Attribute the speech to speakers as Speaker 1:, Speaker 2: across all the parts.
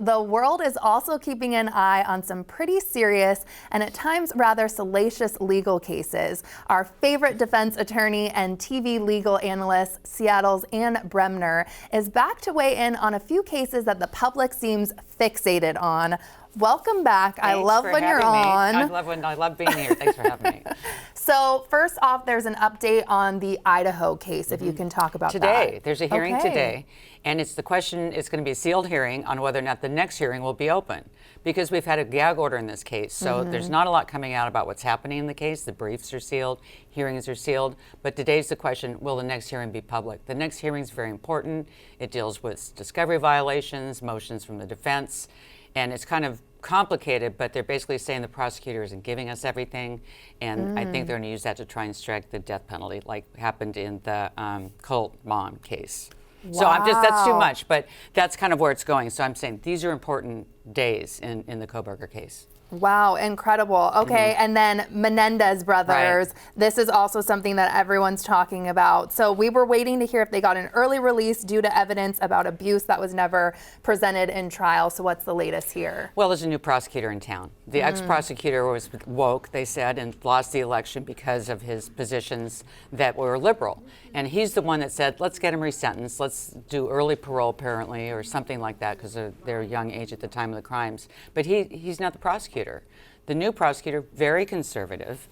Speaker 1: the world is also keeping an eye on some pretty serious and at times rather salacious legal cases. Our favorite defense attorney and TV legal analyst, Seattle's Anne Bremner, is back to weigh in on a few cases that the public seems fixated on. Welcome back.
Speaker 2: Thanks
Speaker 1: I love when you're on.
Speaker 2: I love being here. Thanks for having me.
Speaker 1: So first off, there's an update on the Idaho case, if you can talk about that.
Speaker 2: Today, there's a hearing today, and it's going to be a sealed hearing on whether or not the next hearing will be open, because we've had a gag order in this case. So there's not a lot coming out about what's happening in the case. The briefs are sealed, hearings are sealed, but today's the question, will the next hearing be public? The next hearing is very important. It deals with discovery violations, motions from the defense, and it's kind of complicated, but they're basically saying the prosecutor isn't giving us everything, and I think they're going to use that to try and strike the death penalty, like happened in the Colt mom case.
Speaker 1: Wow.
Speaker 2: So that's too much, but that's kind of where it's going. So I'm saying these are important days in the Koberger case.
Speaker 1: Wow, incredible. Okay, and then Menendez brothers.
Speaker 2: Right.
Speaker 1: This is also something that everyone's talking about. So we were waiting to hear if they got an early release due to evidence about abuse that was never presented in trial. So what's the latest here?
Speaker 2: Well, there's a new prosecutor in town. The ex-prosecutor was woke, they said, and lost the election because of his positions that were liberal. And he's the one that said, let's get him resentenced. Let's do early parole, apparently, or something like that, because of their young age at the time of the crimes. But he's not the prosecutor. The new prosecutor, very conservative.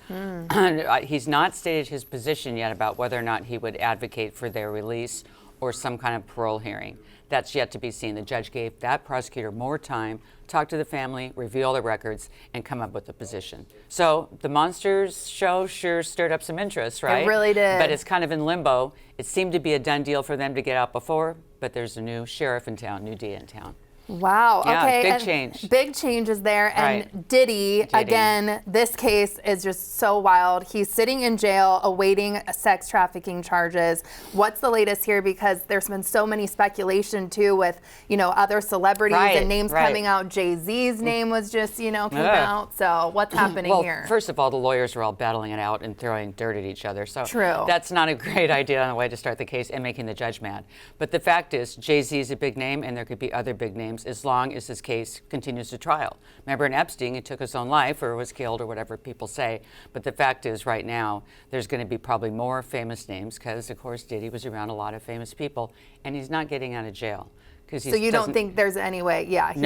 Speaker 2: He's not stated his position yet about whether or not he would advocate for their release or some kind of parole hearing. That's yet to be seen. The judge gave that prosecutor more time, talk to the family, review all the records, and come up with a position. So the Monsters show sure stirred up some interest, right?
Speaker 1: It really did.
Speaker 2: But it's kind of in limbo. It seemed to be a done deal for them to get out before, but there's a new sheriff in town, new DA in town.
Speaker 1: Wow.
Speaker 2: Yeah,
Speaker 1: okay.
Speaker 2: big
Speaker 1: and
Speaker 2: change.
Speaker 1: Big changes there. And
Speaker 2: Right.
Speaker 1: Diddy, again, this case is just so wild. He's sitting in jail awaiting sex trafficking charges. What's the latest here? Because there's been so many speculation too with, other celebrities and names coming out. Jay-Z's name was just, came out. So what's happening here?
Speaker 2: First of all, the lawyers are all battling it out and throwing dirt at each other. So
Speaker 1: True.
Speaker 2: That's not a great idea on the way to start the case and making the judge mad. But the fact is, Jay-Z is a big name, and there could be other big names as long as this case continues to trial. Remember in Epstein, he took his own life or was killed or whatever people say. But the fact is right now, there's going to be probably more famous names because, of course, Diddy was around a lot of famous people, and he's not getting out of jail.
Speaker 1: So you don't think there's any way? Yeah, he's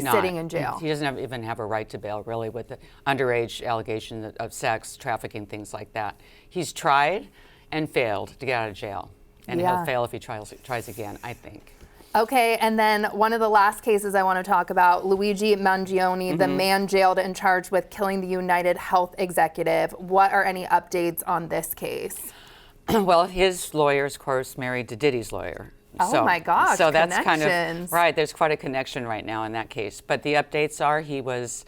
Speaker 2: not.
Speaker 1: Sitting in jail.
Speaker 2: He doesn't even have a right to bail, really, with the underage allegation of sex, trafficking, things like that. He's tried and failed to get out of jail. And he'll fail if he tries again, I think.
Speaker 1: Okay, and then one of the last cases I want to talk about, Luigi Mangione, the man jailed and charged with killing the United Health executive. What are any updates on this case?
Speaker 2: Well, his lawyer is, of course, married to Diddy's lawyer.
Speaker 1: Oh my gosh,
Speaker 2: so that's kind of right. There's quite a connection right now in that case. But the updates are he was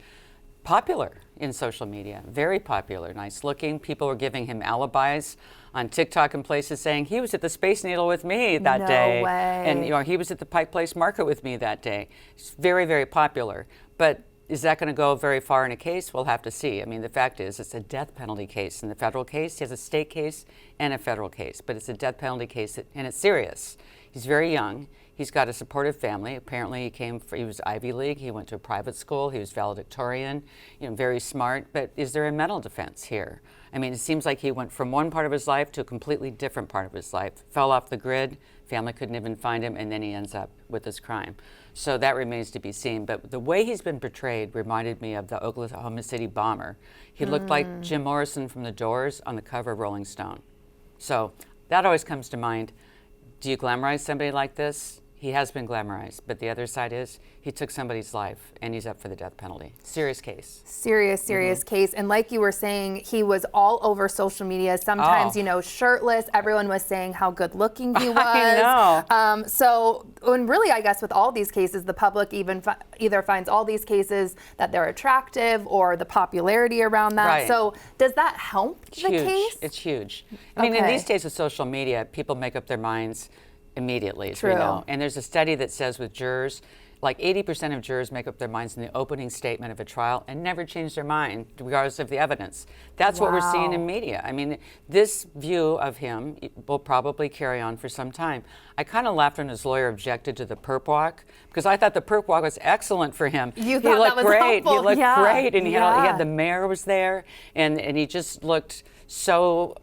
Speaker 2: popular in social media, very popular, nice looking. People were giving him alibis on TikTok and places saying he was at the Space Needle with me that day.
Speaker 1: No way.
Speaker 2: And he was at the Pike Place Market with me that day. He's very, very popular. But is that going to go very far in a case? We'll have to see. I mean, the fact is it's a death penalty case. In the federal case, he has a state case and a federal case. But it's a death penalty case, and it's serious. He's very young. He's got a supportive family. Apparently, he was Ivy League. He went to a private school. He was valedictorian, very smart. But is there a mental defense here? I mean, it seems like he went from one part of his life to a completely different part of his life. Fell off the grid. Family couldn't even find him, and then he ends up with this crime. So that remains to be seen. But the way he's been portrayed reminded me of the Oklahoma City bomber. He looked like Jim Morrison from The Doors on the cover of Rolling Stone. So that always comes to mind. Do you glamorize somebody like this? He has been glamorized, but the other side is he took somebody's life and he's up for the death penalty. Serious case.
Speaker 1: Serious case. And like you were saying, he was all over social media, sometimes, shirtless. Everyone was saying how good looking he was.
Speaker 2: I know.
Speaker 1: And really, I guess with all these cases, the public even either finds all these cases that they're attractive or the popularity around that.
Speaker 2: Right.
Speaker 1: So does that help the case?
Speaker 2: It's huge. I mean, in these days of social media, people make up their minds immediately, as we know. And there's a study that says with jurors, like 80% of jurors make up their minds in the opening statement of a trial and never change their mind regardless of the evidence. That's what we're seeing in media. I mean, this view of him will probably carry on for some time. I kind of laughed when his lawyer objected to the perp walk, because I thought the perp walk was excellent for him.
Speaker 1: You
Speaker 2: he
Speaker 1: thought
Speaker 2: looked
Speaker 1: that was
Speaker 2: great.
Speaker 1: helpful.
Speaker 2: He looked great, and he had the mayor was there, and he just looked so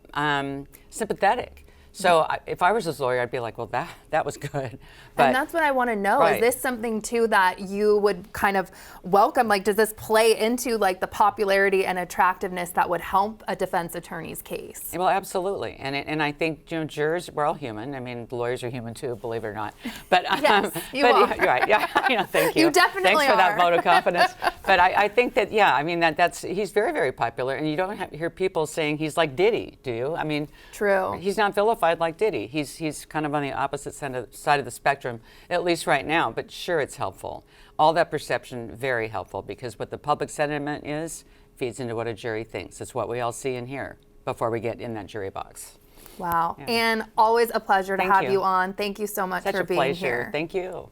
Speaker 2: sympathetic. So if I was his lawyer, I'd be like, well, that was good. But,
Speaker 1: and that's what I want to know.
Speaker 2: right.
Speaker 1: Is this something too that you would kind of welcome? Like, does this play into like the popularity and attractiveness that would help a defense attorney's case?
Speaker 2: Well, absolutely. And I think, jurors, we're all human. I mean, lawyers are human too, believe it or not. But
Speaker 1: yes, you
Speaker 2: but,
Speaker 1: are.
Speaker 2: Right, yeah, thank you.
Speaker 1: You definitely
Speaker 2: Thanks for that
Speaker 1: are.
Speaker 2: vote of confidence. But I think that, I mean, he's very, very popular, and you don't hear people saying he's like Diddy, do you? I mean,
Speaker 1: true.
Speaker 2: He's not vilified like Diddy. He's kind of on the opposite side of the spectrum, at least right now. But sure, it's helpful. All that perception, very helpful, because what the public sentiment is feeds into what a jury thinks. It's what we all see and hear before we get in that jury box.
Speaker 1: Wow. Yeah. And always a pleasure to have you on. Thank you so much for being
Speaker 2: here.
Speaker 1: here.
Speaker 2: Thank you.